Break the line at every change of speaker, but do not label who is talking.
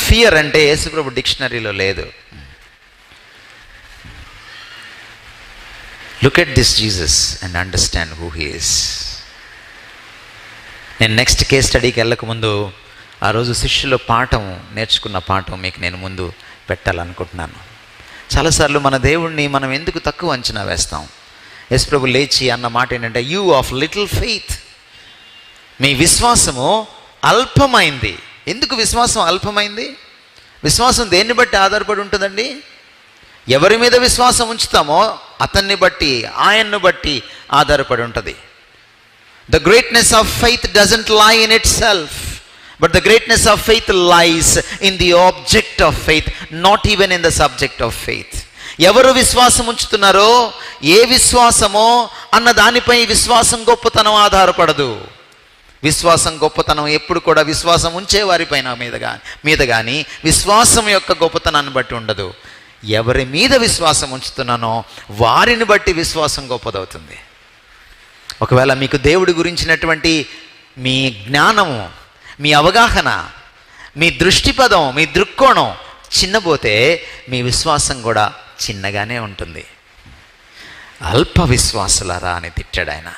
Fear అంటే యేసుప్రభు డిక్షనరీలో లేదు. Look at this Jesus and understand who he is. నేను నెక్స్ట్ కేస్ స్టడీకి వెళ్ళకముందు ఆ రోజు శిష్యుల పాఠం నేర్చుకున్న పాఠం మీకు నేను ముందు పెట్టాలనుకుంటున్నాను. చాలాసార్లు మన దేవుణ్ణి మనం ఎందుకు తక్కువ అంచనా వేస్తాం? యేసుప్రభు లేచి అన్న మాట ఏంటంటే, యూ ఆఫ్ లిటిల్ ఫెయిత్, మీ విశ్వాసము అల్పమైంది. ఎందుకు విశ్వాసం అల్పమైంది? విశ్వాసం దేన్ని బట్టి ఆధారపడి ఉంటుందండి? ఎవరి మీద విశ్వాసం ఉంచుతామో అతన్ని బట్టి, ఆయన్ను బట్టి ఆధారపడి ఉంటుంది. The greatness of faith doesn't lie in itself, but the greatness of faith lies in the object of faith, not even in the subject of faith. ఎవరు విశ్వాసం ఉంచుతున్నారో, ఏ విశ్వాసమో అన్న దానిపై విశ్వాసం గొప్పతనం ఆధారపడదు. విశ్వాసం గొప్పతనం ఎప్పుడు కూడా విశ్వాసం ఉంచే వారిపైన మీద కానీ విశ్వాసం యొక్క గొప్పతనాన్ని బట్టి ఉండదు. ఎవరి మీద విశ్వాసం ఉంచుతున్నానో వారిని బట్టి విశ్వాసం గొప్పదవుతుంది. ఒకవేళ మీకు దేవుడి గురించినటువంటి మీ జ్ఞానము, మీ అవగాహన, మీ దృష్టిపదం, మీ దృక్కోణం చిన్నపోతే మీ విశ్వాసం కూడా చిన్నగానే ఉంటుంది. అల్ప విశ్వాసులారా అని తిట్టాడు ఆయన.